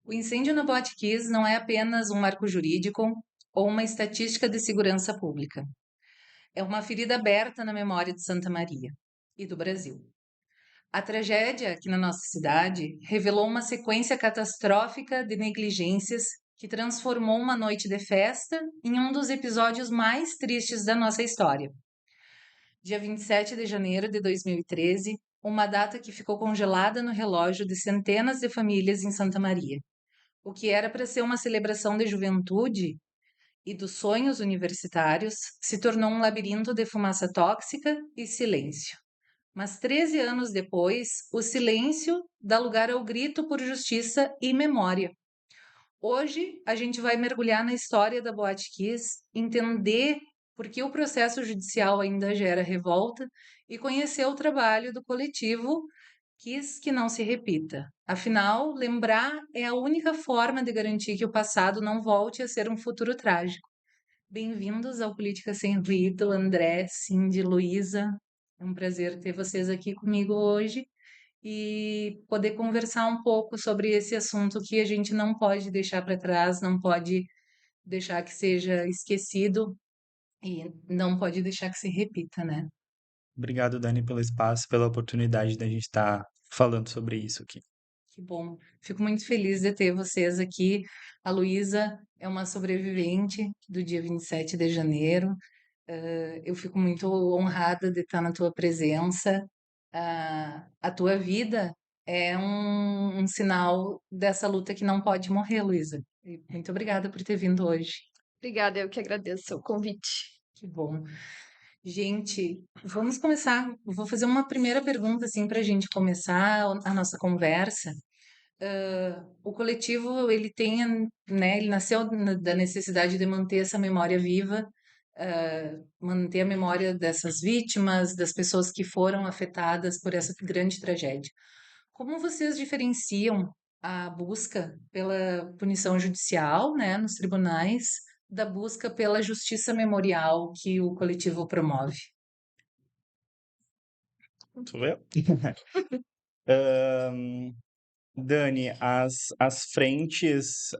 O incêndio na Boate Kiss não é apenas um marco jurídico ou uma estatística de segurança pública. É uma ferida aberta na memória de Santa Maria e do Brasil. A tragédia aqui na nossa cidade revelou uma sequência catastrófica de negligências que transformou uma noite de festa em um dos episódios mais tristes da nossa história. Dia 27 de janeiro de 2013, uma data que ficou congelada no relógio de centenas de famílias em Santa Maria. O que era para ser uma celebração de juventude e dos sonhos universitários se tornou um labirinto de fumaça tóxica e silêncio. Mas 13 anos depois, o silêncio dá lugar ao grito por justiça e memória. Hoje, a gente vai mergulhar na história da Boate Kiss, entender por que o processo judicial ainda gera revolta e conhecer o trabalho do coletivo Kiss que não se repita. Afinal, lembrar é a única forma de garantir que o passado não volte a ser um futuro trágico. Bem-vindos ao Política Sem Ruído, André, Cindy, Luísa. É um prazer ter vocês aqui comigo hoje e poder conversar um pouco sobre esse assunto que a gente não pode deixar para trás, não pode deixar que seja esquecido e não pode deixar que se repita, né? Obrigado, Dani, pelo espaço, pela oportunidade da gente estar falando sobre isso aqui. Que bom. Fico muito feliz de ter vocês aqui. A Luísa é uma sobrevivente do dia 27 de janeiro. Eu fico muito honrada de estar na tua presença. A tua vida é um sinal dessa luta que não pode morrer, Luísa. E muito obrigada por ter vindo hoje. Obrigada, eu que agradeço o convite. Que bom. Gente, vamos começar. Vou fazer uma primeira pergunta assim para a gente começar a nossa conversa. O coletivo ele tem, né, ele nasceu da necessidade de manter essa memória viva, manter a memória dessas vítimas, das pessoas que foram afetadas por essa grande tragédia. Como vocês diferenciam a busca pela punição judicial, né, nos tribunais, da busca pela justiça memorial que o coletivo promove? Sou eu? Ahn, Dani, as frentes,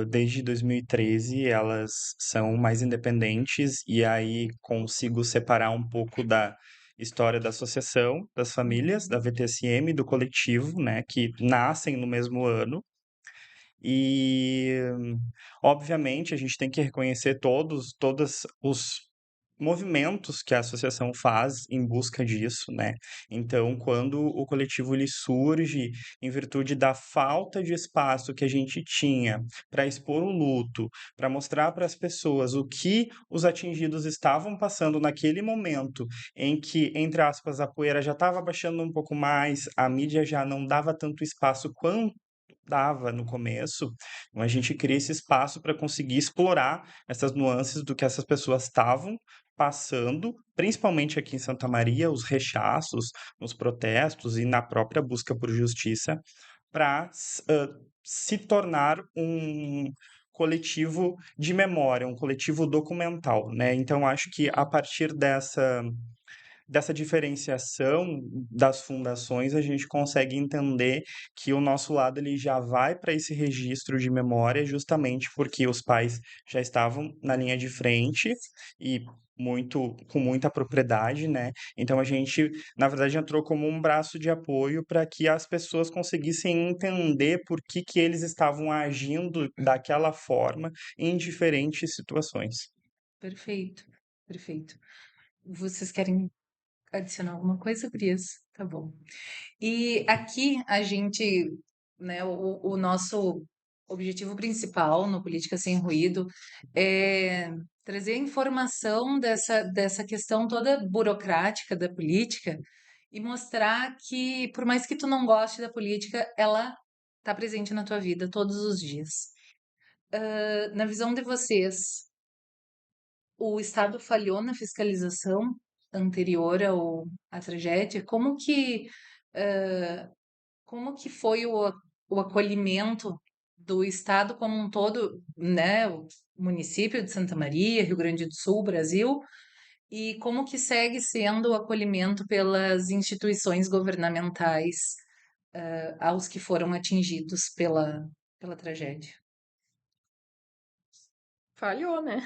desde 2013, elas são mais independentes e aí consigo separar um pouco da história da associação, das famílias, da Uhum. VTSM, do coletivo, né, que nascem no mesmo ano. E, obviamente, a gente tem que reconhecer todos os movimentos que a associação faz em busca disso, né? Então, quando o coletivo ele surge em virtude da falta de espaço que a gente tinha para expor o luto, para mostrar para as pessoas o que os atingidos estavam passando naquele momento em que, entre aspas, a poeira já estava baixando um pouco mais, a mídia já não dava tanto espaço quanto dava no começo, então a gente cria esse espaço para conseguir explorar essas nuances do que essas pessoas estavam passando, principalmente aqui em Santa Maria, os rechaços, nos protestos e na própria busca por justiça, para se tornar um coletivo de memória, um coletivo documental, né? Então acho que a partir dessa diferenciação das fundações, a gente consegue entender que o nosso lado ele já vai para esse registro de memória, justamente porque os pais já estavam na linha de frente e com muita propriedade, né? Então a gente, na verdade, entrou como um braço de apoio para que as pessoas conseguissem entender por que eles estavam agindo daquela forma em diferentes situações. Perfeito, perfeito. Vocês querem adicionar alguma coisa, Cris? Tá bom. E aqui a gente, né, o nosso objetivo principal no Política Sem Ruído é trazer informação dessa questão toda burocrática da política e mostrar que, por mais que tu não goste da política, ela está presente na tua vida todos os dias. Na visão de vocês, o Estado falhou na fiscalização anterior à tragédia? Como que foi o acolhimento do Estado como um todo, né? O município de Santa Maria, Rio Grande do Sul, Brasil, e como que segue sendo o acolhimento pelas instituições governamentais, aos que foram atingidos pela tragédia. Falhou, né?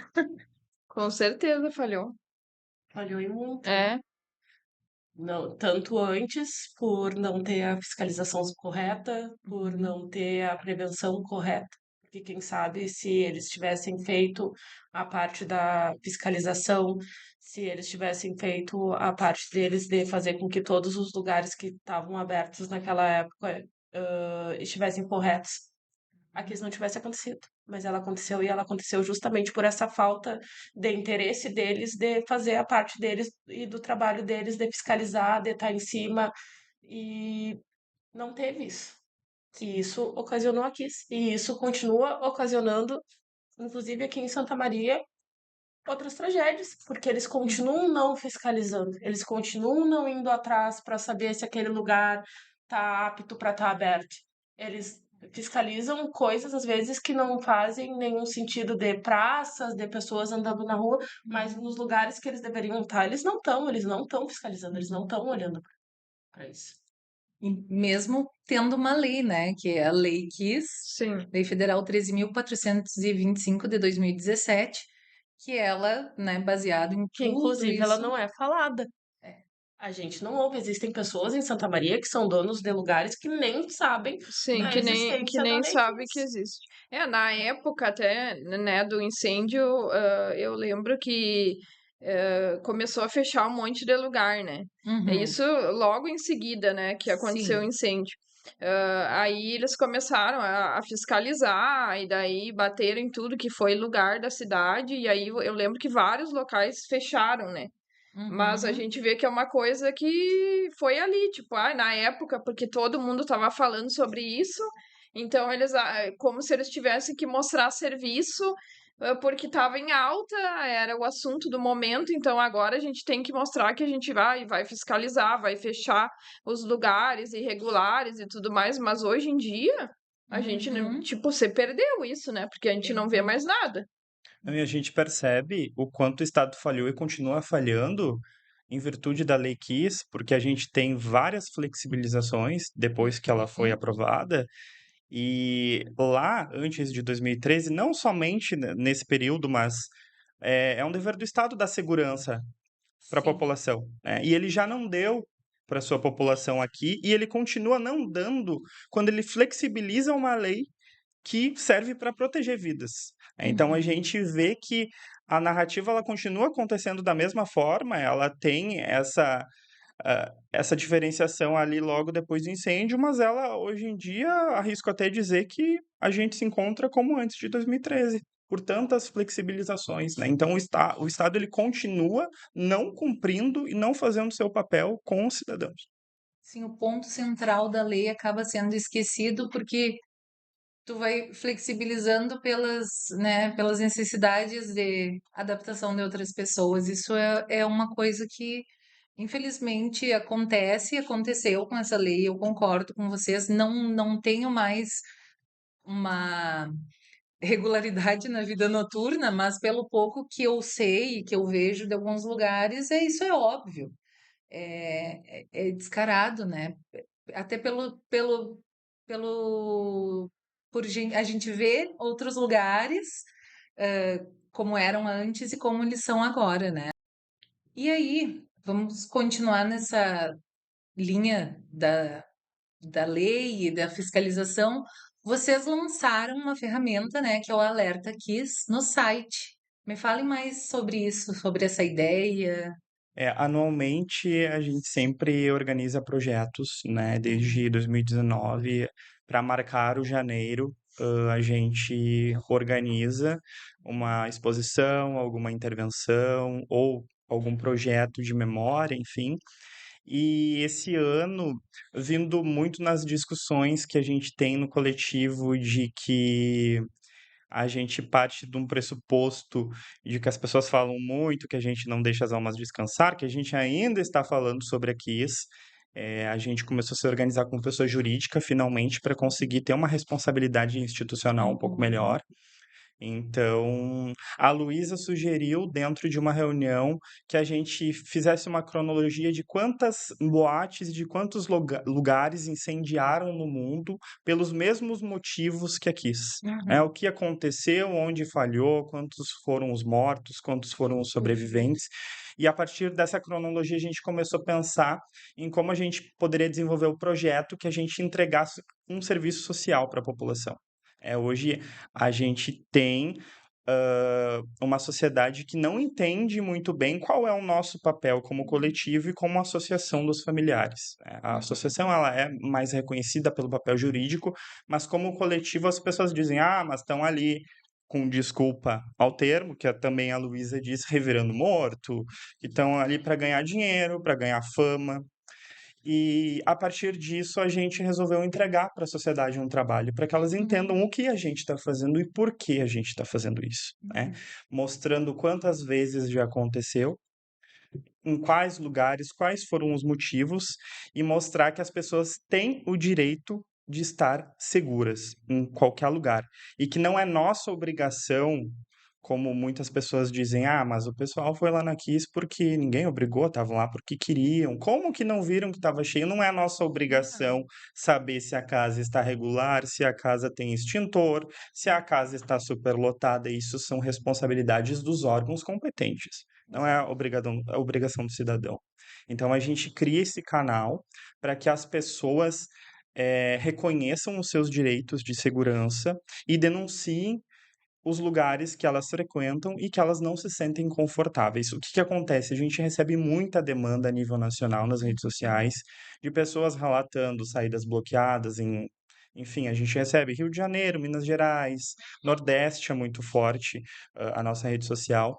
Com certeza falhou. Falhou e muito. É, Não, tanto antes, por não ter a fiscalização correta, por Uhum. não ter a prevenção correta, porque quem sabe se eles tivessem feito a parte da fiscalização, se eles tivessem feito a parte deles de fazer com que todos os lugares que estavam abertos naquela época, estivessem corretos, a isso não tivesse acontecido. Mas ela aconteceu e ela aconteceu justamente por essa falta de interesse deles de fazer a parte deles e do trabalho deles de fiscalizar, de estar em cima e não teve isso. E isso ocasionou aqui. E isso continua ocasionando, inclusive aqui em Santa Maria, outras tragédias, porque eles continuam não fiscalizando, eles continuam não indo atrás para saber se aquele lugar está apto para estar aberto. Eles fiscalizam coisas às vezes que não fazem nenhum sentido de praças, de pessoas andando na rua, mas nos lugares que eles deveriam estar, eles não estão fiscalizando, eles não estão olhando para isso. E mesmo tendo uma lei, né, que é a Lei Kiss, sim. Lei Federal 13.425 de 2017, que ela, né, baseado em Que tudo inclusive ela isso, não é falada. A gente não ouve. Existem pessoas em Santa Maria que são donos de lugares que nem sabem Sim, da que existência da nem Lei sabe que 15. existe. Na época até, né, do incêndio, eu lembro que começou a fechar um monte de lugar, né? uhum, Isso logo em seguida, né, que aconteceu o sim, incêndio. Aí eles começaram a fiscalizar, e daí bateram em tudo que foi lugar da cidade, e aí eu lembro que vários locais fecharam, né? Mas a uhum, gente vê que é uma coisa que foi ali, tipo, na época, porque todo mundo estava falando sobre isso, então eles, como se eles tivessem que mostrar serviço, porque estava em alta, era o assunto do momento, então agora a gente tem que mostrar que a gente vai fiscalizar, vai fechar os lugares irregulares e tudo mais, mas hoje em dia, a gente, né, uhum, tipo, você perdeu isso, né? Porque a gente não vê mais nada. E a gente percebe o quanto o Estado falhou e continua falhando em virtude da Lei Kiss, porque a gente tem várias flexibilizações depois que ela foi uhum, aprovada, e lá, antes de 2013, não somente nesse período, mas é um dever do Estado dar segurança para a sim, população, né? E ele já não deu para sua população aqui, e ele continua não dando quando ele flexibiliza uma lei que serve para proteger vidas. Então a uhum, gente vê que a narrativa ela continua acontecendo da mesma forma, ela tem essa diferenciação ali logo depois do incêndio, mas ela hoje em dia arrisco até dizer que a gente se encontra como antes de 2013. Por tantas flexibilizações, né? Então o Estado ele continua não cumprindo e não fazendo seu papel com os cidadãos. sim, o ponto central da lei acaba sendo esquecido porque tu vai flexibilizando pelas, né, pelas necessidades de adaptação de outras pessoas. Isso é uma coisa que, infelizmente, acontece, aconteceu com essa lei, eu concordo com vocês, não tenho mais uma regularidade na vida noturna, mas pelo pouco que eu sei, que eu vejo de alguns lugares, isso é óbvio, é descarado, né? Até pelo, a gente vê outros lugares, como eram antes e como eles são agora, né? E aí, vamos continuar nessa linha da lei e da fiscalização. Vocês lançaram uma ferramenta, né, que é o Alerta Kiss, no site. Me fale mais sobre isso, sobre essa ideia. Anualmente a gente sempre organiza projetos, né? Uhum, Desde 2019 para marcar o janeiro, a gente organiza uma exposição, alguma intervenção ou algum projeto de memória, enfim. E esse ano, vindo muito nas discussões que a gente tem no coletivo de que a gente parte de um pressuposto de que as pessoas falam muito, que a gente não deixa as almas descansar, que a gente ainda está falando sobre a KISS. A gente começou a se organizar como pessoa jurídica, finalmente, para conseguir ter uma responsabilidade institucional um pouco uhum, melhor. Então, a Luísa sugeriu, dentro de uma reunião, que a gente fizesse uma cronologia de quantas boates, de quantos lugares incendiaram no mundo pelos mesmos motivos que a Kiss. Uhum. O que aconteceu, onde falhou, quantos foram os mortos, quantos foram os sobreviventes. E a partir dessa cronologia, a gente começou a pensar em como a gente poderia desenvolver o projeto que a gente entregasse um serviço social para a população. Hoje a gente tem uma sociedade que não entende muito bem qual é o nosso papel como coletivo e como associação dos familiares. A associação ela é mais reconhecida pelo papel jurídico, mas como coletivo as pessoas dizem, mas estão ali com desculpa ao termo, que também a Luísa diz, revirando morto, que estão ali para ganhar dinheiro, para ganhar fama. E a partir disso a gente resolveu entregar para a sociedade um trabalho para que elas entendam o que a gente está fazendo e por que a gente está fazendo isso, né? Mostrando quantas vezes já aconteceu, em quais lugares, quais foram os motivos e mostrar que as pessoas têm o direito de estar seguras em qualquer lugar e que não é nossa obrigação, como muitas pessoas dizem, mas o pessoal foi lá na Kiss porque ninguém obrigou, estavam lá porque queriam. Como que não viram que estava cheio? Não é nossa obrigação saber se a casa está regular, se a casa tem extintor, se a casa está superlotada. Isso são responsabilidades dos órgãos competentes. Não é a obrigação do cidadão. Então a gente cria esse canal para que as pessoas reconheçam os seus direitos de segurança e denunciem os lugares que elas frequentam e que elas não se sentem confortáveis. O que que acontece? A gente recebe muita demanda a nível nacional nas redes sociais de pessoas relatando saídas bloqueadas enfim, a gente recebe Rio de Janeiro, Minas Gerais, Nordeste é muito forte, a nossa rede social.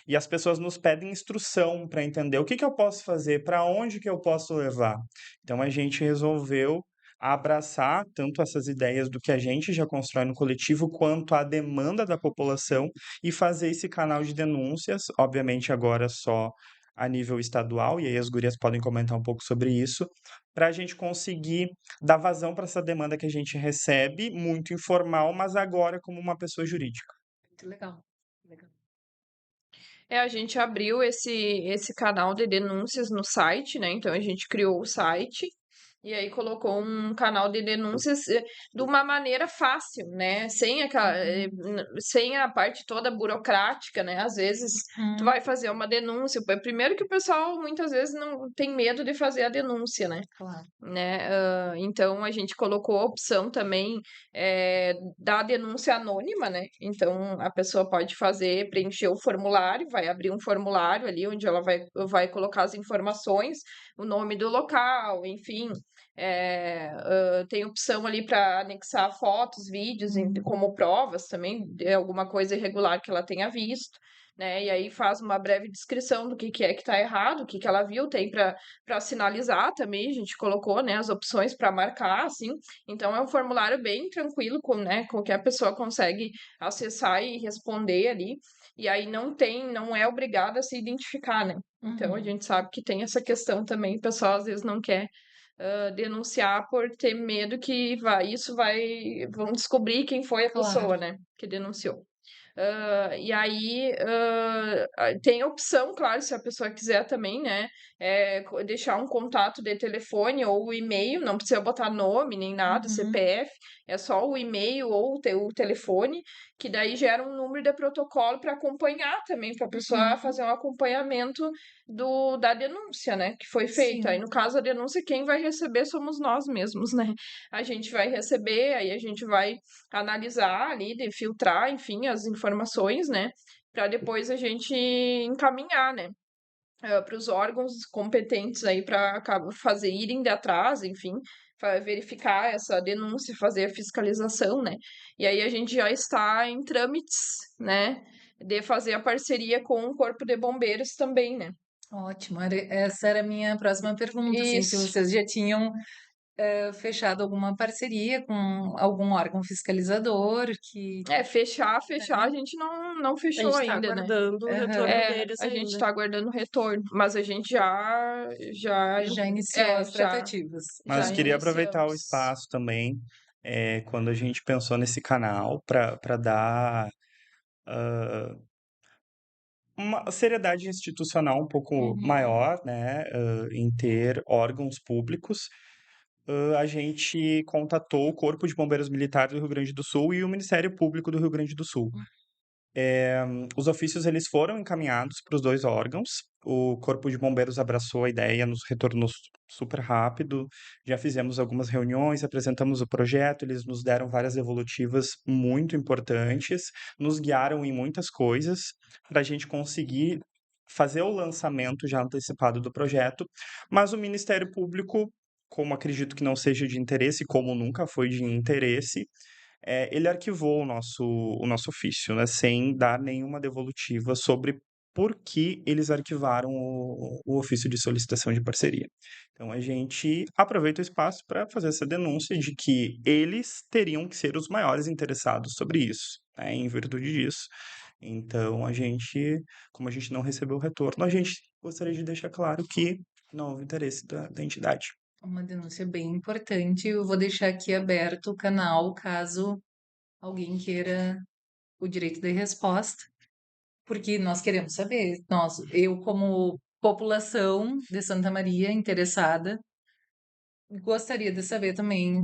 E as pessoas nos pedem instrução para entender o que que eu posso fazer, para onde que eu posso levar. Então a gente resolveu abraçar tanto essas ideias do que a gente já constrói no coletivo, quanto a demanda da população e fazer esse canal de denúncias, obviamente agora só a nível estadual, e aí as gurias podem comentar um pouco sobre isso, para a gente conseguir dar vazão para essa demanda que a gente recebe, muito informal, mas agora como uma pessoa jurídica. Muito legal. Legal. A gente abriu esse canal de denúncias no site, né? Então a gente criou o site e aí colocou um canal de denúncias de uma maneira fácil, né? Sem a parte toda burocrática, né? Às vezes tu vai fazer uma denúncia. Primeiro que o pessoal muitas vezes não tem medo de fazer a denúncia, né? Claro. Então a gente colocou a opção também da denúncia anônima, né? Então a pessoa pode preencher o formulário, vai abrir um formulário ali onde ela vai colocar as informações, o nome do local, enfim. Tem opção ali para anexar fotos, vídeos como provas também de alguma coisa irregular que ela tenha visto. Né? E aí faz uma breve descrição do que é que está errado, o que ela viu, tem para sinalizar também, a gente colocou, né, as opções para marcar, assim. Então é um formulário bem tranquilo, né, com que a pessoa consegue acessar e responder ali. E aí não é obrigada a se identificar, né? Então a gente sabe que tem essa questão também, o pessoal às vezes não quer denunciar por ter medo que vão descobrir quem foi a pessoa, Claro. né, que denunciou. E aí tem a opção, claro, se a pessoa quiser também, né? Deixar um contato de telefone ou o e-mail, não precisa botar nome nem nada, CPF, é só o e-mail ou o telefone, que daí gera um número de protocolo para acompanhar também, para a pessoa fazer um acompanhamento da denúncia, né? Que foi feito. Aí, Sim. no caso, a denúncia, quem vai receber somos nós mesmos, né? A gente vai receber, aí a gente vai analisar ali, de filtrar, enfim, as informações, né? Para depois a gente encaminhar, né? Para os órgãos competentes aí para irem de atrás, enfim, verificar essa denúncia, fazer a fiscalização, né? E aí a gente já está em trâmites, né? De fazer a parceria com o Corpo de Bombeiros também, né? Ótimo. Essa era a minha próxima pergunta, assim, se Isso. vocês já tinham fechado alguma parceria com algum órgão fiscalizador que... Fechar, a gente não A fechou gente tá ainda, né? aguardando o retorno deles A gente ainda. tá aguardando o retorno, mas a gente Já iniciou as já tratativas. Mas já queria aproveitar o iniciamos. espaço também, quando a gente pensou nesse canal para dar uma seriedade institucional um pouco Uhum. maior, né, em ter órgãos públicos. A gente contatou o Corpo de Bombeiros Militar do Rio Grande do Sul e o Ministério Público do Rio Grande do Sul. Os ofícios eles foram encaminhados para os 2 órgãos. O Corpo de Bombeiros abraçou a ideia, nos retornou super rápido. Já fizemos algumas reuniões, apresentamos o projeto, eles nos deram várias devolutivas muito importantes, nos guiaram em muitas coisas para a gente conseguir fazer o lançamento já antecipado do projeto. Mas o Ministério Público, como acredito que não seja de interesse, como nunca foi de interesse, ele arquivou o nosso ofício, né, sem dar nenhuma devolutiva sobre por que eles arquivaram o ofício de solicitação de parceria. Então a gente aproveita o espaço para fazer essa denúncia de que eles teriam que ser os maiores interessados sobre isso, né, em virtude disso. Então como a gente não recebeu o retorno, a gente gostaria de deixar claro que não houve interesse da entidade. Uma denúncia bem importante. Eu vou deixar aqui aberto o canal caso alguém queira o direito de resposta, porque nós queremos saber. Eu, como população de Santa Maria interessada, gostaria de saber também,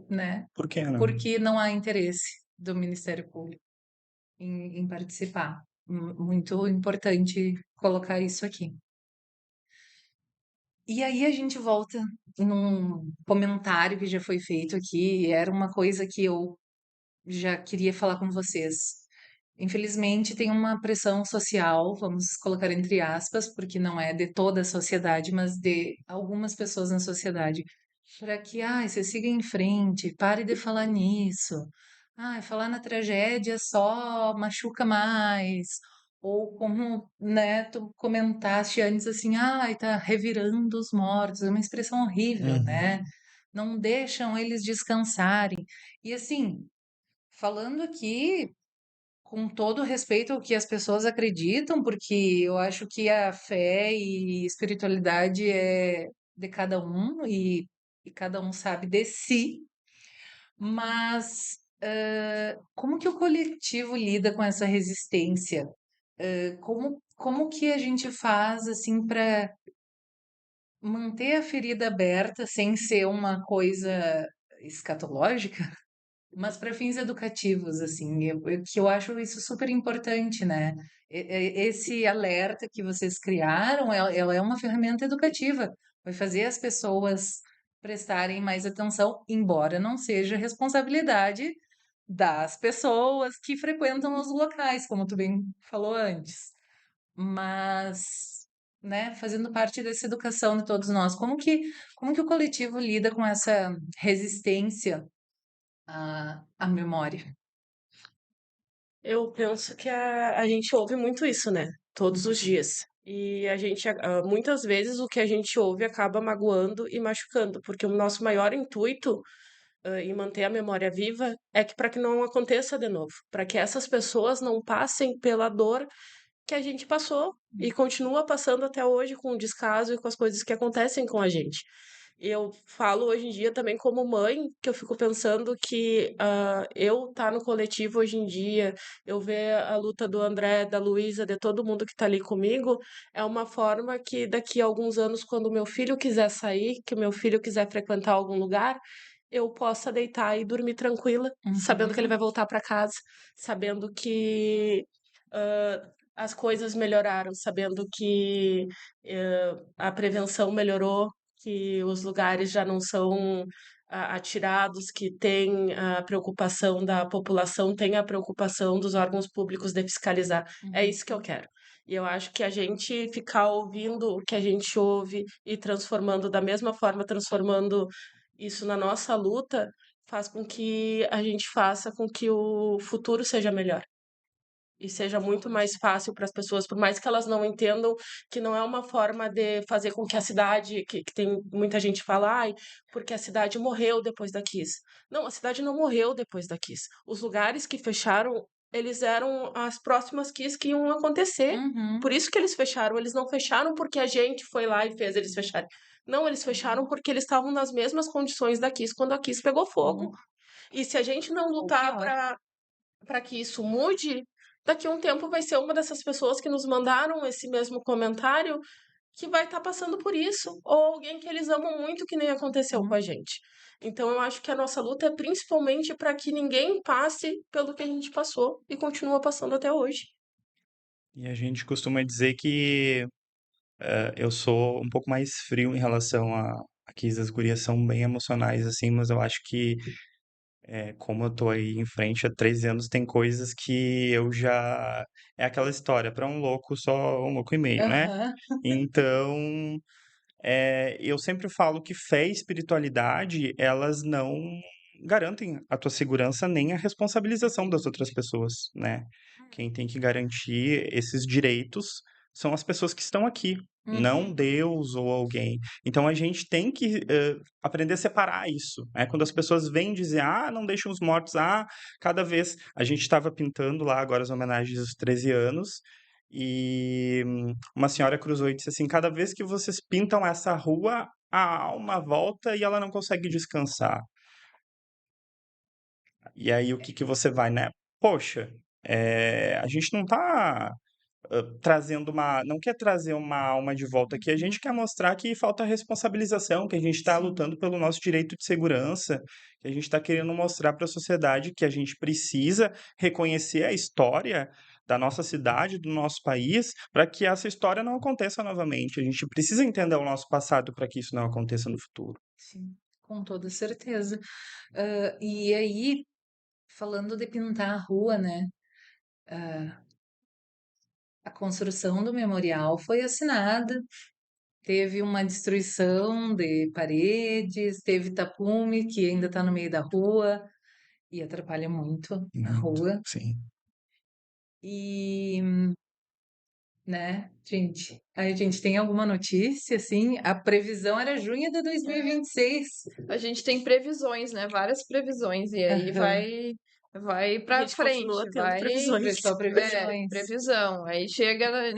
né, Por que não? por que não há interesse do Ministério Público em participar. Muito importante colocar isso aqui. E aí a gente volta num comentário que já foi feito aqui, era uma coisa que eu já queria falar com vocês. Infelizmente, tem uma pressão social, vamos colocar entre aspas, porque não é de toda a sociedade, mas de algumas pessoas na sociedade, para que, você siga em frente, pare de falar nisso. Falar na tragédia só machuca mais. Ou como, né, tu comentaste antes assim, tá revirando os mortos, é uma expressão horrível, Uhum. né? Não deixam eles descansarem. E assim, falando aqui com todo respeito ao que as pessoas acreditam, porque eu acho que a fé e espiritualidade é de cada um e cada um sabe de si, mas como que o coletivo lida com essa resistência? Como que a gente faz assim para manter a ferida aberta sem ser uma coisa escatológica? Mas para fins educativos, assim, que eu acho isso super importante, né? Esse alerta que vocês criaram, ela é uma ferramenta educativa, vai fazer as pessoas prestarem mais atenção, embora não seja responsabilidade das pessoas que frequentam os locais, como tu bem falou antes. Mas, né, fazendo parte dessa educação de todos nós, como que o coletivo lida com essa resistência à memória? Eu penso que a gente ouve muito isso, né? Todos os dias. E a gente, muitas vezes, o que a gente ouve acaba magoando e machucando, porque o nosso maior intuito, em manter a memória viva é que para que não aconteça de novo, para que essas pessoas não passem pela dor que a gente passou e continua passando até hoje com o descaso e com as coisas que acontecem com a gente. Eu falo hoje em dia também como mãe, que eu fico pensando que eu tá no coletivo hoje em dia, eu ver a luta do André, da Luísa, de todo mundo que tá ali comigo, é uma forma que daqui a alguns anos, quando meu filho quiser sair, que o meu filho quiser frequentar algum lugar, eu possa deitar e dormir tranquila, sabendo que ele Uhum, vai voltar para casa, sabendo que as coisas melhoraram, sabendo que a prevenção melhorou, que os lugares já não são atirados, que tem a preocupação da população, tem a preocupação dos órgãos públicos de fiscalizar. É isso que eu uhum. quero. E eu acho que a gente ficar ouvindo o que a gente ouve e transformando da mesma forma, transformando isso na nossa luta, faz com que a gente faça com que o futuro seja melhor e seja muito mais fácil para as pessoas, por mais que elas não entendam que não é uma forma de fazer com que a cidade, que tem muita gente fala, ai, porque a cidade morreu depois da Kiss. Não, a cidade não morreu depois da Kiss. Os lugares que fecharam, eles eram as próximas Kiss que iam acontecer. Por Uhum, isso que eles fecharam. Eles não fecharam porque a gente foi lá e fez eles fecharem. Não, eles fecharam uhum, porque eles estavam nas mesmas condições da Kiss quando a Kiss pegou fogo. uhum. E se a gente não Ou lutar pior. para para que isso mude, daqui a um tempo vai ser uma dessas pessoas que nos mandaram esse mesmo comentário que vai estar passando por isso, ou alguém que eles amam muito, que nem aconteceu com a gente. Então, eu acho que a nossa luta é principalmente para que ninguém passe pelo que a gente passou e continua passando até hoje. E a gente costuma dizer que eu sou um pouco mais frio em relação a que as gurias são bem emocionais, assim, mas eu acho que, como eu tô aí em frente há 13 anos, tem coisas que eu já. É aquela história, para um louco, só um louco e meio, né? Aham. Então, eu sempre falo que fé e espiritualidade, elas não garantem a tua segurança nem a responsabilização das outras pessoas, né? Quem tem que garantir esses direitos são as pessoas que estão aqui, não Uhum. Deus ou alguém. Então a gente tem que aprender a separar isso, né? Quando as pessoas vêm dizer, não deixem os mortos, cada vez. A gente estava pintando lá agora as homenagens dos 13 anos. E uma senhora cruzou e disse assim: cada vez que vocês pintam essa rua, a alma volta e ela não consegue descansar. E aí, o que que você vai, né? Poxa, a gente não tá trazendo uma. Não quer trazer uma alma de volta aqui, a gente quer mostrar que falta responsabilização, que a gente está Sim. lutando pelo nosso direito de segurança, que a gente está querendo mostrar para a sociedade que a gente precisa reconhecer a história da nossa cidade, do nosso país, para que essa história não aconteça novamente. A gente precisa entender o nosso passado para que isso não aconteça no futuro. Sim, com toda certeza. E aí, falando de pintar a rua, né? A construção do memorial foi assinada, teve uma destruição de paredes, teve tapume que ainda está no meio da rua e atrapalha muito a Muito, rua. sim. E, né, gente, a gente tem alguma notícia, assim? A previsão era junho de 2026. A gente tem previsões, né? Várias previsões. E aí Aham, vai A pra gente continua frente, tendo vai. previsões. só previsões. Previsão. Aí chega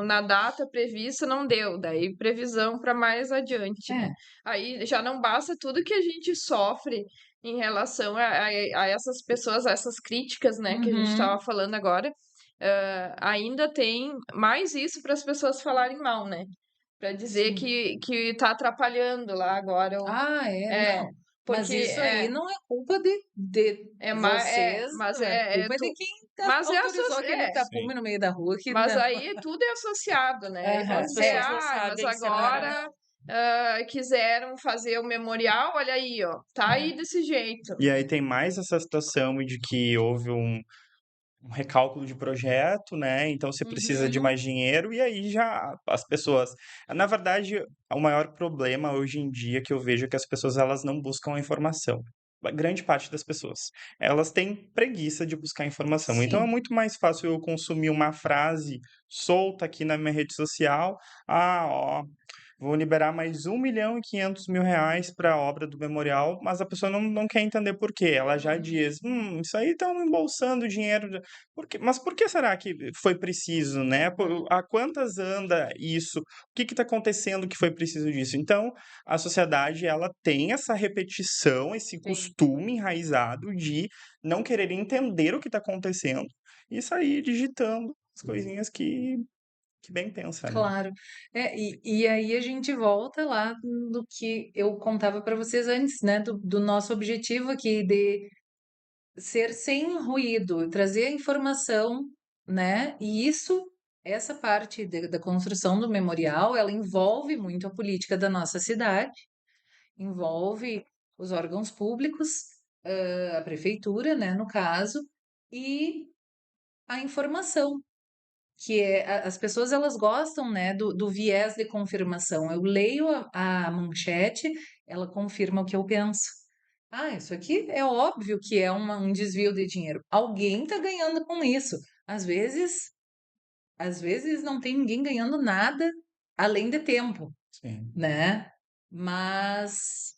na data prevista, não deu. Daí previsão para mais adiante, né? É. Aí já não basta tudo que a gente sofre em relação a essas pessoas, a essas críticas, né, que a gente Uhum, estava falando agora. Ainda tem mais isso para as pessoas falarem mal, né? Para dizer sim. que tá atrapalhando lá agora. Não. É, Mas porque isso aí não é culpa de vocês, mas é culpa de quem mas autorizou aquele Sim. tapume no meio da rua que mas não. aí tudo é associado, né? E vão Aham, As dizer, pessoas não mas sabem separar. agora quiseram fazer o memorial, olha aí, ó, tá aí desse jeito. E aí tem mais essa situação de que houve um recálculo de projeto, né? Então você precisa de Uhum, mais dinheiro e aí já as pessoas. Na verdade, o maior problema hoje em dia que eu vejo é que as pessoas elas não buscam a informação. A grande parte das pessoas. Elas têm preguiça de buscar informação. Então é sim. muito mais fácil eu consumir uma frase solta aqui na minha rede social. Ó, vou liberar mais 1.500.000 reais para a obra do memorial, mas a pessoa não quer entender por quê. Ela já uhum, diz, isso aí estão embolsando dinheiro. Mas por que será que foi preciso, né? uhum, A quantas anda isso? O que está acontecendo que foi preciso disso? Então, a sociedade, ela tem essa repetição, esse Sim. costume enraizado de não querer entender o que está acontecendo e sair digitando as coisinhas que bem pensa, né? Claro. E aí a gente volta lá no que eu contava para vocês antes, né? Do nosso objetivo aqui de ser sem ruído, trazer a informação, né? E essa parte da construção do memorial, ela envolve muito a política da nossa cidade, envolve os órgãos públicos, a prefeitura, né, no caso, e a informação, que as pessoas elas gostam, né, do viés de confirmação. Eu leio a manchete, ela confirma o que eu penso. Isso aqui é óbvio que é um desvio de dinheiro. Alguém está ganhando com isso. Às vezes, às vezes não tem ninguém ganhando nada além de tempo, Sim. né? Mas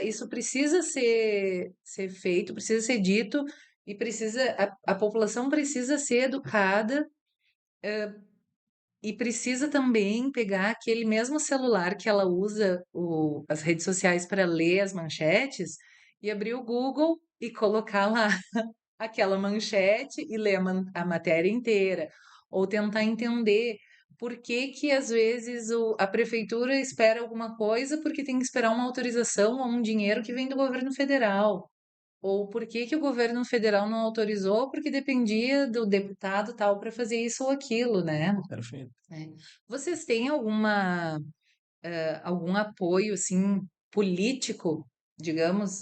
isso precisa ser feito, precisa ser dito e a população precisa ser educada e precisa também pegar aquele mesmo celular que ela usa as redes sociais para ler as manchetes e abrir o Google e colocar lá aquela manchete e ler a matéria inteira, ou tentar entender por que que às vezes a prefeitura espera alguma coisa porque tem que esperar uma autorização ou um dinheiro que vem do governo federal. Ou por que que o governo federal não autorizou porque dependia do deputado tal para fazer isso ou aquilo, né? Perfeito. É. Vocês têm algum apoio assim político, digamos,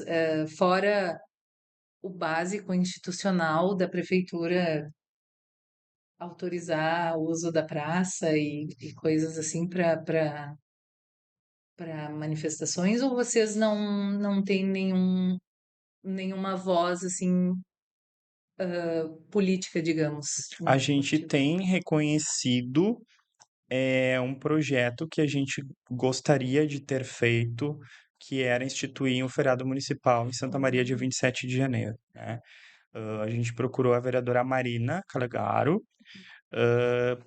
fora o básico institucional da prefeitura autorizar o uso da praça e coisas assim para manifestações, ou vocês não têm nenhuma voz assim política, digamos, A nesse gente motivo? tem reconhecido um projeto que a gente gostaria de ter feito, que era instituir um feriado municipal em Santa Maria, dia 27 de janeiro, né? A gente procurou a vereadora Marina Calegaro,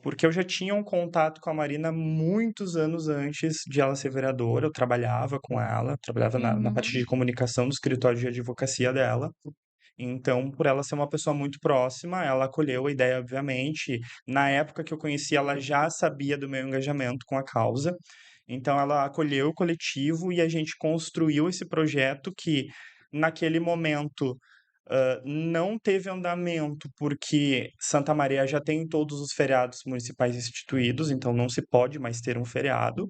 porque eu já tinha um contato com a Marina muitos anos antes de ela ser vereadora. Eu trabalhava com ela, trabalhava na parte Uhum, de comunicação do escritório de advocacia dela. Então, por ela ser uma pessoa muito próxima, ela acolheu a ideia, obviamente. Na época que eu conheci, ela já sabia do meu engajamento com a causa. Então, ela acolheu o coletivo e a gente construiu esse projeto que, naquele momento, não teve andamento porque Santa Maria já tem todos os feriados municipais instituídos, então não se pode mais ter um feriado.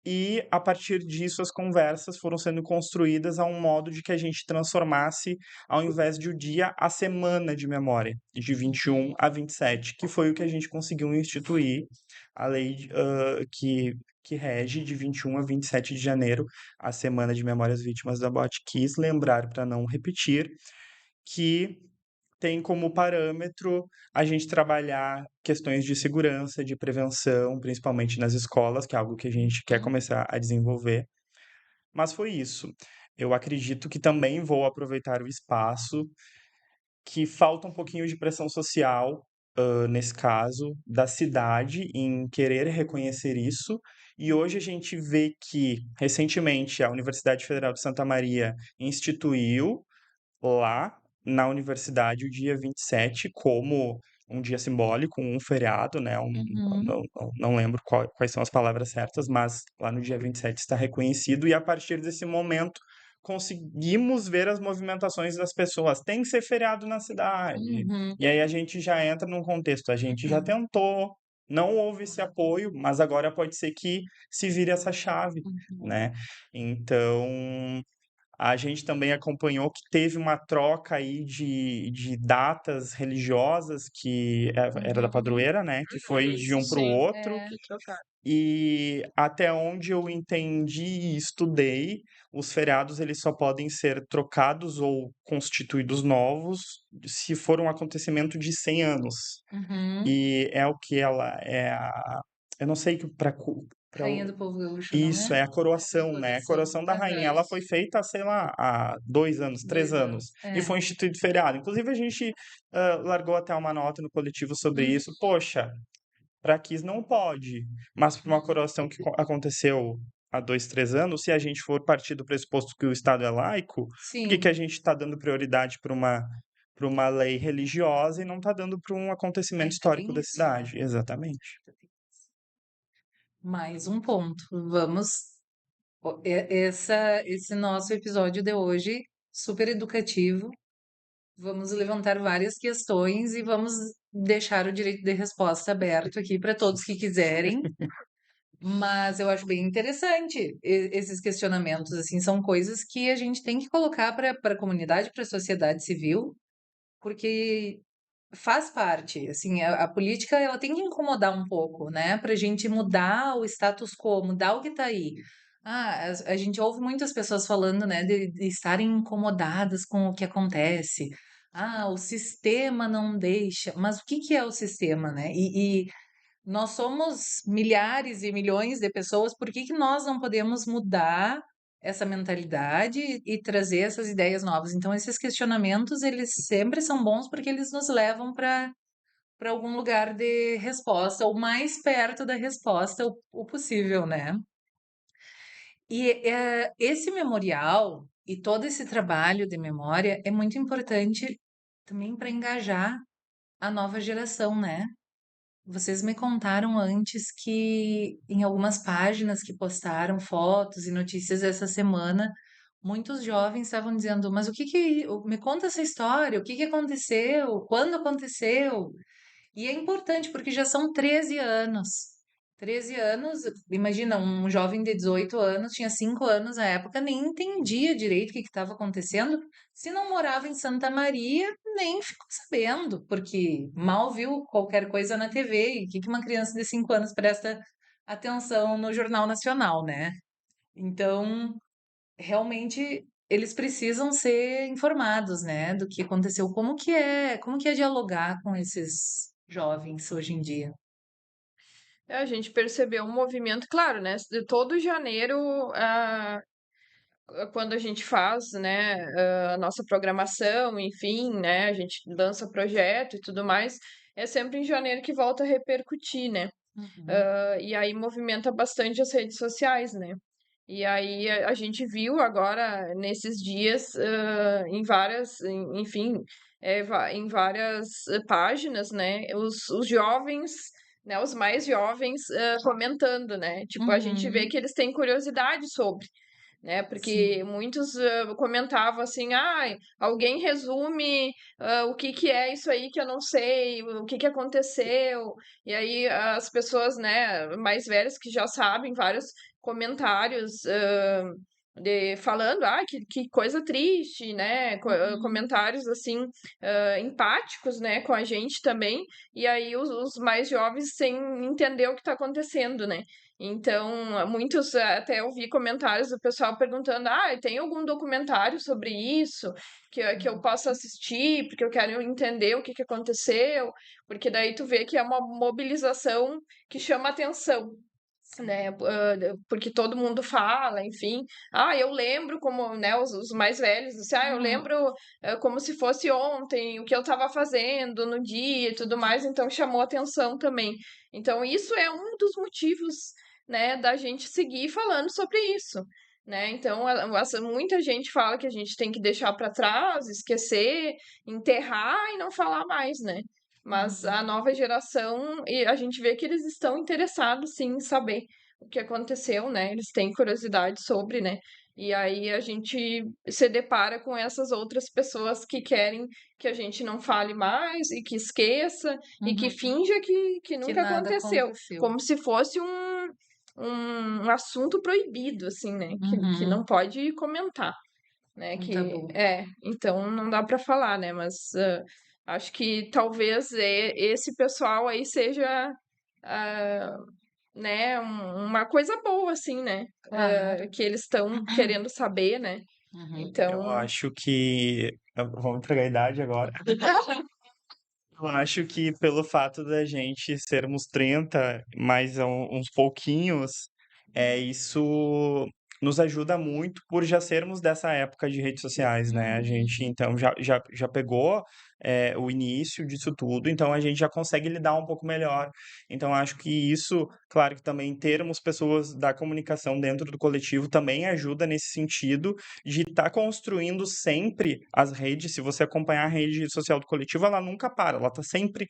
E a partir disso as conversas foram sendo construídas a um modo de que a gente transformasse, ao invés de o dia, a semana de memória, de 21 a 27, que foi o que a gente conseguiu instituir, a lei que rege de 21 a 27 de janeiro, a Semana de Memórias Vítimas da Boate Kiss. Lembrar, para não repetir, que tem como parâmetro a gente trabalhar questões de segurança, de prevenção, principalmente nas escolas, que é algo que a gente quer uhum, começar a desenvolver. Mas foi isso. Eu acredito que também vou aproveitar o espaço, que falta um pouquinho de pressão social, nesse caso, da cidade em querer reconhecer isso. E hoje a gente vê que, recentemente, a Universidade Federal de Santa Maria instituiu lá na universidade o dia 27 como um dia simbólico, um feriado, né? uhum. Não lembro quais são as palavras certas, mas lá no dia 27 está reconhecido, e a partir desse momento conseguimos ver as movimentações das pessoas. Tem que ser feriado na cidade. Uhum, E aí a gente já entra num contexto, a gente já uhum, tentou, não houve esse apoio, mas agora pode ser que se vire essa chave, uhum, né? Então, a gente também acompanhou que teve uma troca aí de datas religiosas, que era da uhum. padroeira, né? Que foi de um para o Sim, outro. É. que trocar. E até onde eu entendi e estudei, os feriados eles só podem ser trocados ou constituídos novos se for um acontecimento de 100 anos. Uhum. E é o que ela é eu não sei que para Rainha do Povo Gaúcho, não isso, é? é a coroação, né? A Coroação. coroação da rainha. Aham. Ela foi feita, sei lá, há 2 anos, 3 2 anos, anos. e É. foi instituído feriado. Inclusive, a gente largou até uma nota no coletivo sobre Uhum. isso. Poxa, para Kiss não pode, mas para uma coroação que aconteceu há 2, 3 anos, se a gente for partir do pressuposto que o Estado é laico, por que que a Sim. gente está dando prioridade para uma lei religiosa e não está dando para um acontecimento Ainda histórico tem da isso, né? cidade? Exatamente. Mais um ponto. Vamos. Esse nosso episódio de hoje, super educativo. Vamos levantar várias questões e vamos deixar o direito de resposta aberto aqui para todos que quiserem. Mas eu acho bem interessante esses questionamentos, assim, são coisas que a gente tem que colocar para a comunidade, para a sociedade civil, porque faz parte, assim, a política ela tem que incomodar um pouco, né, para a gente mudar o status quo, mudar o que está aí. A gente ouve muitas pessoas falando, né, de estarem incomodadas com o que acontece. O sistema não deixa, mas o que que é o sistema, né? E nós somos milhares e milhões de pessoas, por que que nós não podemos mudar essa mentalidade e trazer essas ideias novas? Então, esses questionamentos, eles sempre são bons porque eles nos levam para algum lugar de resposta, ou mais perto da resposta o possível, né? E esse memorial e todo esse trabalho de memória é muito importante também para engajar a nova geração, né? Vocês me contaram antes que em algumas páginas que postaram fotos e notícias essa semana, muitos jovens estavam dizendo: mas me conta essa história, o que que aconteceu? Quando aconteceu? E é importante porque já são 13 anos. 13 anos, imagina, um jovem de 18 anos, tinha 5 anos na época, nem entendia direito o que estava acontecendo. Se não morava em Santa Maria, nem ficou sabendo, porque mal viu qualquer coisa na TV. E o que que uma criança de 5 anos presta atenção no Jornal Nacional, né? Então, realmente, eles precisam ser informados, né, do que aconteceu. Como que é dialogar com esses jovens hoje em dia? A gente percebeu um movimento, claro, né? De todo janeiro, quando a gente faz, né, a nossa programação, enfim, né, a gente lança projeto e tudo mais, é sempre em janeiro que volta a repercutir, né? Uhum, E aí movimenta bastante as redes sociais, né? E aí a gente viu agora nesses dias em várias, enfim, em várias páginas, né? Os jovens, né? Os mais jovens comentando, né? Tipo, a gente vê uhum, que eles têm curiosidade sobre, né? Porque sim. muitos comentavam assim, alguém resume o que que é isso aí que eu não sei, o que que aconteceu. E aí as pessoas, né, mais velhas que já sabem, vários comentários falando, que coisa triste, né? Uhum, Comentários assim empáticos, né, com a gente também. E aí os mais jovens sem entender o que está acontecendo, né? Então, muitos até eu vi comentários do pessoal perguntando: tem algum documentário sobre isso que eu uhum, possa assistir, porque eu quero entender o que que aconteceu, porque daí tu vê que é uma mobilização que chama atenção, sim. né? Porque todo mundo fala, enfim. Eu lembro como, né, os mais velhos, assim, eu Uhum, lembro como se fosse ontem, o que eu estava fazendo no dia e tudo mais, então chamou atenção também. Então, isso é um dos motivos, né, da gente seguir falando sobre isso. Né? Então, muita gente fala que a gente tem que deixar para trás, esquecer, enterrar e não falar mais, né? Mas a uhum, nova geração, e a gente vê que eles estão interessados, sim, em saber o que aconteceu, né? Eles têm curiosidade sobre, né? E aí a gente se depara com essas outras pessoas que querem que a gente não fale mais e que esqueça e que uhum. finja que Que nunca nada aconteceu, aconteceu. como se fosse um assunto proibido, assim, né? Que não Uhum, pode comentar, né? um tabu. Então não dá para falar, né? Mas acho que talvez esse pessoal aí seja, ah, né, uma coisa boa, assim, né? Claro. Que eles estão querendo saber, né? Uhum, Eu Então, acho que. Vamos entregar a idade agora. Eu acho que pelo fato da gente sermos 30 mais uns pouquinhos, isso nos ajuda muito por já sermos dessa época de redes sociais, né? A uhum, gente então já pegou o início disso tudo, então a gente já consegue lidar um pouco melhor. Então acho que isso, claro que também termos pessoas da comunicação dentro do coletivo também ajuda nesse sentido de estar construindo sempre as redes. Se você acompanhar a rede social do coletivo, ela nunca para, ela está sempre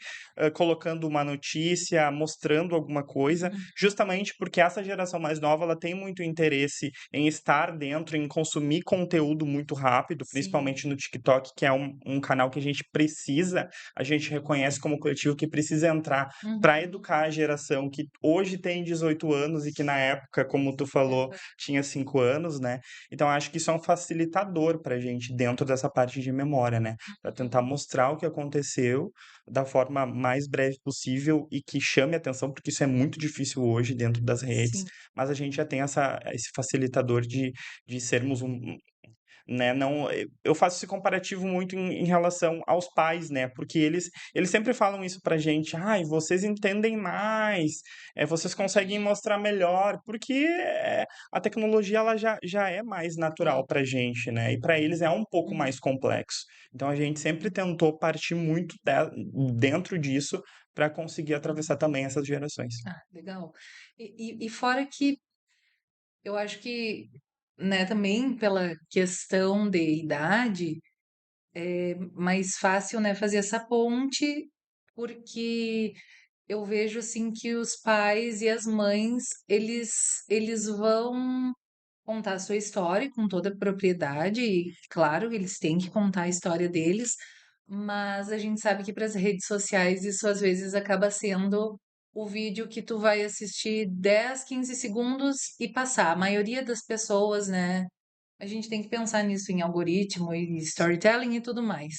colocando uma notícia, mostrando alguma coisa, uhum. justamente porque essa geração mais nova ela tem muito interesse em estar dentro, em consumir conteúdo muito rápido, Sim. principalmente no TikTok, que é um canal que a gente reconhece como coletivo que precisa entrar para Uhum. educar a geração que hoje tem 18 anos e que na época, como tu falou, Verdade. tinha 5 anos, né? Então, acho que isso é um facilitador para a gente dentro dessa parte de memória, né? Para tentar mostrar o que aconteceu da forma mais breve possível e que chame atenção, porque isso é muito difícil hoje dentro das redes, Sim. mas a gente já tem esse facilitador de sermos né? Não, eu faço esse comparativo muito em relação aos pais, né? Porque eles sempre falam isso pra gente, ai, vocês entendem mais, vocês conseguem mostrar melhor, porque a tecnologia ela já é mais natural pra gente, né? E pra eles é um pouco Uhum. mais complexo. Então a gente sempre tentou partir muito dentro disso para conseguir atravessar também essas gerações. Ah, legal. E fora que eu acho que, né, também pela questão de idade, é mais fácil, né, fazer essa ponte, porque eu vejo assim que os pais e as mães, eles vão contar a sua história com toda a propriedade, e claro, eles têm que contar a história deles, mas a gente sabe que para as redes sociais isso às vezes acaba sendo o vídeo que tu vai assistir 10, 15 segundos e passar. A maioria das pessoas, né? A gente tem que pensar nisso em algoritmo e storytelling e tudo mais.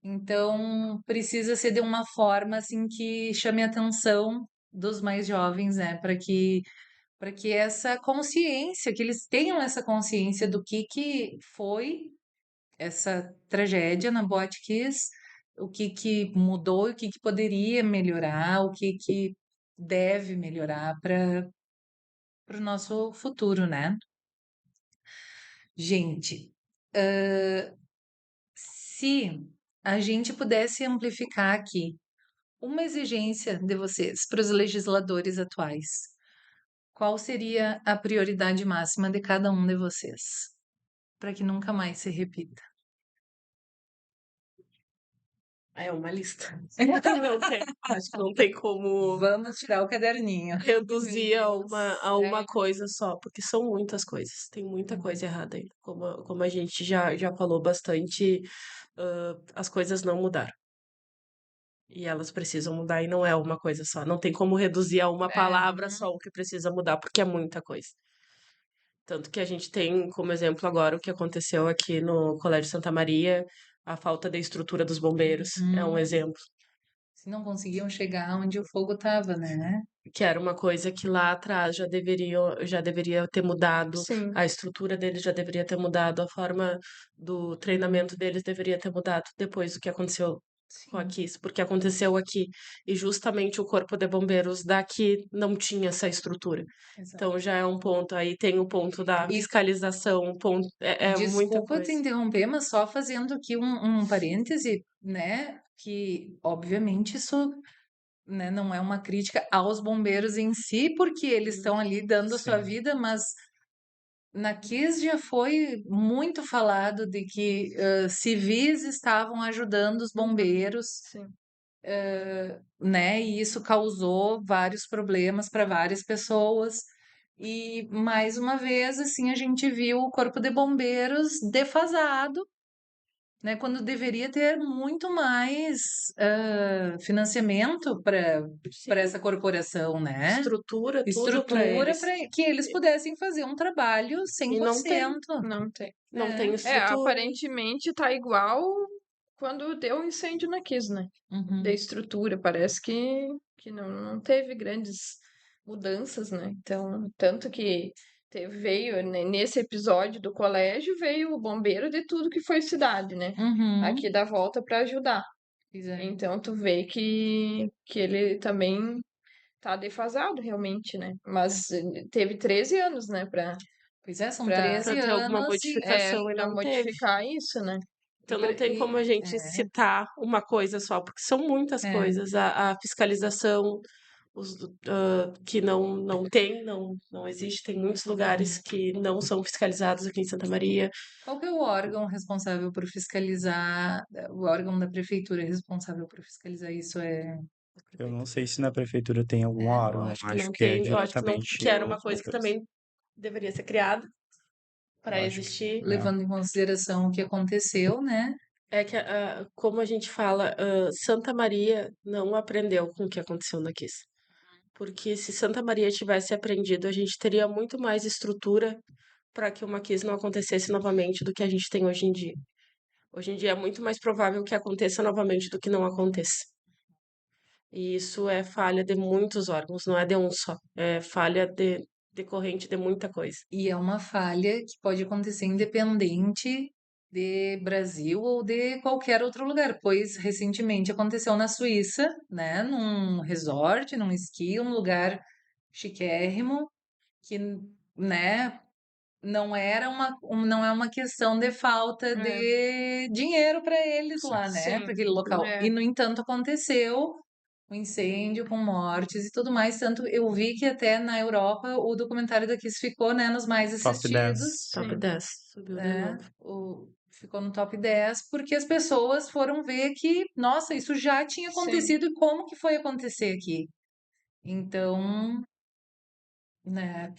Então, precisa ser de uma forma assim que chame a atenção dos mais jovens, né? Para que essa consciência, que eles tenham essa consciência do que foi essa tragédia na Boate Kiss, o que mudou, o que poderia melhorar, o que deve melhorar para o nosso futuro, né? Gente, se a gente pudesse amplificar aqui uma exigência de vocês para os legisladores atuais, qual seria a prioridade máxima de cada um de vocês, para que nunca mais se repita? É uma lista. Acho que não tem como Vamos tirar o caderninho. reduzir a uma É. coisa só, porque são muitas coisas. Tem muita coisa errada ainda. Como a gente já falou bastante, as coisas não mudaram. E elas precisam mudar e não é uma coisa só. Não tem como reduzir a uma palavra só o que precisa mudar, porque é muita coisa. Tanto que a gente tem como exemplo agora o que aconteceu aqui no Colégio Santa Maria, a falta de estrutura dos bombeiros. É um exemplo. Se não conseguiam chegar onde o fogo estava, né? Que era uma coisa que lá atrás já deveria ter mudado, Sim. a estrutura deles já deveria ter mudado, a forma do treinamento deles deveria ter mudado depois do que aconteceu com a Sim, Kiss, porque aconteceu aqui e justamente o Corpo de Bombeiros daqui não tinha essa estrutura. exato. Então já é um ponto, aí tem o ponto da E fiscalização, um ponto, é muita desculpa te coisa. interromper, mas só fazendo aqui um parêntese, né? Que obviamente isso, né, não é uma crítica aos bombeiros em si, porque eles estão ali dando a sua Sim. vida, mas na Kiss já foi muito falado de que civis estavam ajudando os bombeiros, Sim. né? E isso causou vários problemas para várias pessoas. E mais uma vez, assim, a gente viu o Corpo de Bombeiros defasado, né? Quando deveria ter muito mais financiamento para Sim, essa corporação, né? estrutura, tudo para Estrutura eles. para que eles pudessem fazer um trabalho E não tem, 100%. Não tem. não tem É, estrutura. aparentemente tá igual quando deu o incêndio na Kiss, né? Da Uhum. estrutura, parece que não teve grandes mudanças, né? Então, tanto que veio, né, nesse episódio do colégio, veio o bombeiro de tudo que foi cidade, né? Uhum. Aqui da volta para ajudar. Pois é. Então, tu vê que ele também tá defasado, realmente, né? Mas teve 13 anos, né, Pois é, são pra, 13 Para ter alguma anos modificação e pra não teve. modificar isso, né? e, Então não tem como a gente é, citar uma coisa só, porque são muitas é. coisas. A fiscalização, que não tem, não existe. Tem muitos lugares que não são fiscalizados aqui em Santa Maria. Qual que é o órgão responsável por fiscalizar? O órgão da prefeitura responsável por fiscalizar isso é. Eu não sei se na prefeitura tem algum É? Eu órgão, acho que acho não que é tem, eu acho que não, diretamente que era os uma coisa que bombeiros. também deveria ser criada Eu para acho que existir. é. Levando em consideração o que aconteceu, né? É que, como a gente fala, Santa Maria não aprendeu com o que aconteceu na Kiss. Porque se Santa Maria tivesse aprendido, a gente teria muito mais estrutura para que uma Kiss não acontecesse novamente do que a gente tem hoje em dia. Hoje em dia é muito mais provável que aconteça novamente do que não aconteça. E isso é falha de muitos órgãos, não é de um só. É falha decorrente de muita coisa. E é uma falha que pode acontecer independente de Brasil ou de qualquer outro lugar, pois recentemente aconteceu na Suíça, né? Num resort, num esqui, um lugar chiquérrimo, que, né? Não é uma questão de falta É, de dinheiro para eles lá, né? Para sim, aquele local. é, E, no entanto, aconteceu um incêndio com mortes e tudo mais. Tanto eu vi que até na Europa o documentário da Kiss ficou, né, nos mais Top 10. assistidos, Top sim. 10 subiu de né? novo. ficou no top 10 porque as pessoas foram ver que, nossa, isso já tinha Sim. acontecido e como que foi acontecer aqui. Então, né,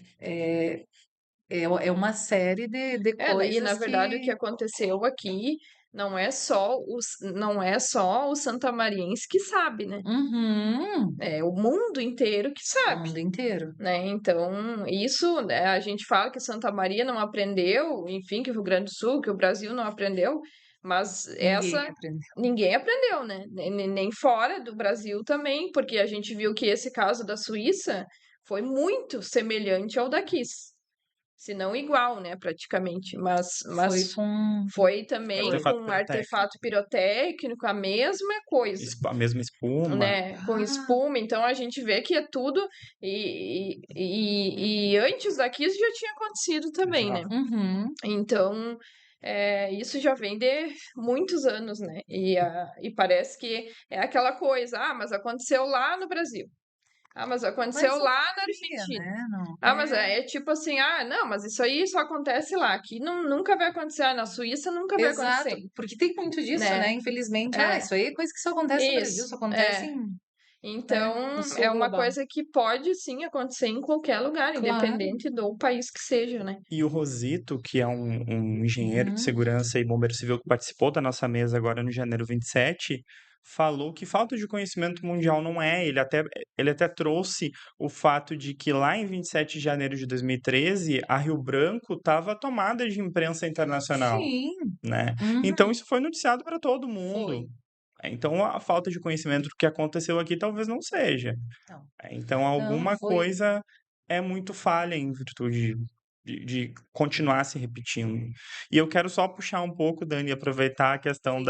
é uma série de E na coisas verdade o que que. aconteceu aqui não é só o santamariense que sabe, né? Uhum, É o mundo inteiro que o sabe, mundo inteiro. né? Então, isso, né, a gente fala que Santa Maria não aprendeu, enfim, que o Rio Grande do Sul, que o Brasil não aprendeu, mas Ninguém essa aprendeu. ninguém aprendeu, né? Nem fora do Brasil também, porque a gente viu que esse caso da Suíça foi muito semelhante ao daqui, se não igual, né, praticamente, Foi mas com. foi também Foi. Artefato com pirotécnico. artefato pirotécnico, a mesma coisa, A mesma espuma. né, com Ah, espuma. Então a gente vê que é tudo. E antes daqui isso já tinha acontecido também, né? Exato. uhum. Então isso já vem de muitos anos, né? E parece que é aquela coisa, mas aconteceu lá no Brasil. Mas aconteceu Mas não lá na deveria, Argentina. né? Não. Mas é tipo assim, não, mas isso aí só acontece lá, aqui nunca vai acontecer, na Suíça nunca vai Exato, acontecer, porque tem muito disso, né? né? Infelizmente, É, isso aí é coisa que só acontece no Brasil, isso, só acontece né, no Então, é sul uma global. coisa que pode sim acontecer em qualquer lugar, Claro. independente do país que seja, né? E o Rosito, que é um engenheiro de Uhum, segurança e bombeiro civil que participou da nossa mesa agora no janeiro 27, falou que falta de conhecimento mundial não é. Ele até trouxe o fato de que lá em 27 de janeiro de 2013, a Rio Branco estava tomada de imprensa internacional, sim. né? Uhum, Então isso foi noticiado para todo mundo. foi. Então a falta de conhecimento do que aconteceu aqui talvez não seja. Não, Então, não, alguma foi. coisa é muito falha em virtude de continuar se repetindo. E eu quero só puxar um pouco, Dani, e aproveitar a questão Sim.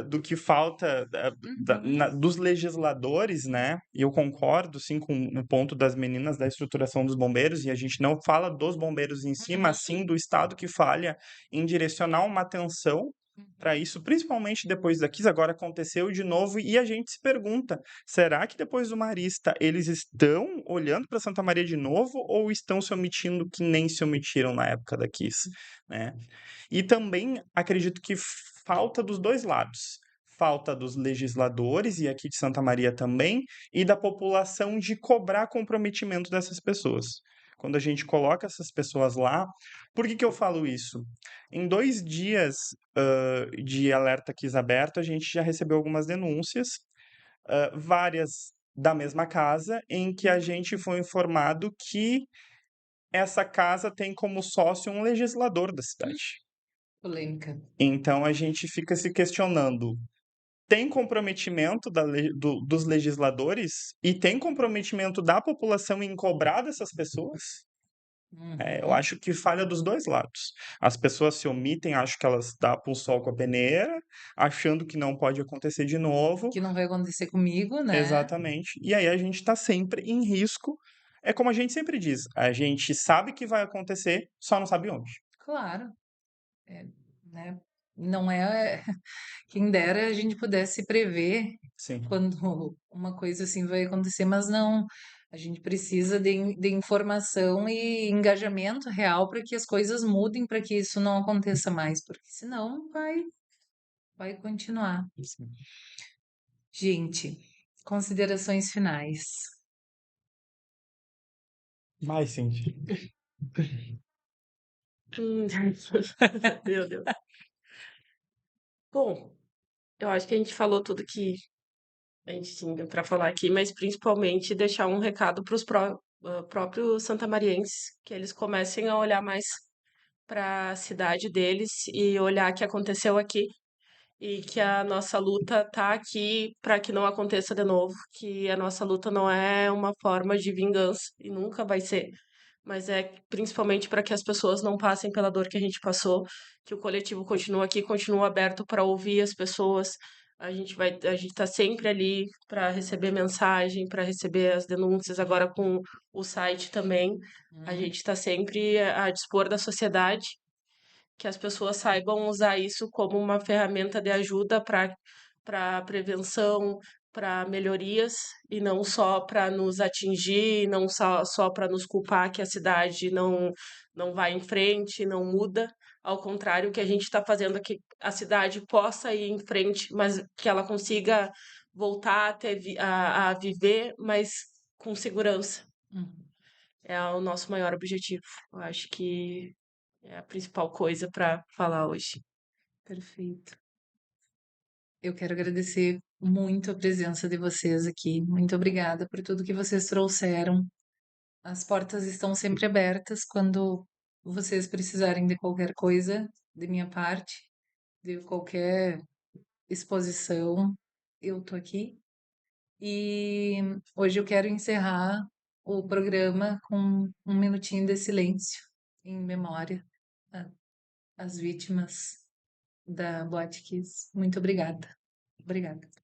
do que falta Uhum, dos legisladores, né? E eu concordo, sim, com o ponto das meninas da estruturação dos bombeiros, e a gente não fala dos bombeiros em si, uhum, mas sim do Estado que falha em direcionar uma atenção para uhum. isso, principalmente depois da Kiss, agora aconteceu de novo, e a gente se pergunta, será que depois do Marista eles estão olhando para Santa Maria de novo ou estão se omitindo que nem se omitiram na época da Kiss, né? E também acredito que falta dos dois lados. Falta dos legisladores, e aqui de Santa Maria também, e da população de cobrar comprometimento dessas pessoas. Quando a gente coloca essas pessoas lá, por que eu falo isso? Em 2 dias de alerta Kiss aberto, a gente já recebeu algumas denúncias, várias da mesma casa, em que a gente foi informado que essa casa tem como sócio um legislador da cidade. Polêmica. Então a gente fica se questionando: tem comprometimento dos legisladores e tem comprometimento da população em cobrar dessas pessoas? Eu Uhum. acho que falha dos dois lados. As pessoas se omitem, acho que elas tapam o sol com a peneira, achando que não pode acontecer de novo. Que não vai acontecer comigo, né? Exatamente. E aí a gente está sempre em risco. É como a gente sempre diz: a gente sabe que vai acontecer, só não sabe onde. Claro. É, né? Não é. Quem dera a gente pudesse prever Sim. quando uma coisa assim vai acontecer, mas não. A gente precisa de informação e engajamento real para que as coisas mudem, para que isso não aconteça mais, porque senão vai continuar. Sim. Gente, considerações finais. Mais sim. Hum, Meu Deus. Bom, eu acho que a gente falou tudo que a gente tinha para falar aqui, mas principalmente deixar um recado para os próprios santamarienses, que eles comecem a olhar mais para a cidade deles e olhar o que aconteceu aqui e que a nossa luta tá aqui para que não aconteça de novo, que a nossa luta não é uma forma de vingança e nunca vai ser, mas é principalmente para que as pessoas não passem pela dor que a gente passou, que o coletivo continua aqui, continua aberto para ouvir as pessoas. A gente tá sempre ali para receber mensagem, para receber as denúncias, agora com o site também. A Hum, gente está sempre a dispor da sociedade, que as pessoas saibam usar isso como uma ferramenta de ajuda para prevenção, para melhorias e não só para nos atingir, não só para nos culpar que a cidade não vai em frente, não muda, Ao contrário, que a gente está fazendo é que a cidade possa ir em frente, mas que ela consiga voltar a, a viver, mas com segurança. Uhum. É o nosso maior objetivo. Eu acho que é a principal coisa para falar hoje. Perfeito. Eu quero agradecer muito a presença de vocês aqui. Muito obrigada por tudo que vocês trouxeram. As portas estão sempre abertas quando vocês precisarem de qualquer coisa de minha parte, de qualquer exposição, eu tô aqui. E hoje eu quero encerrar o programa com um minutinho de silêncio em memória às vítimas da Boate Kiss. Muito obrigada. Obrigada.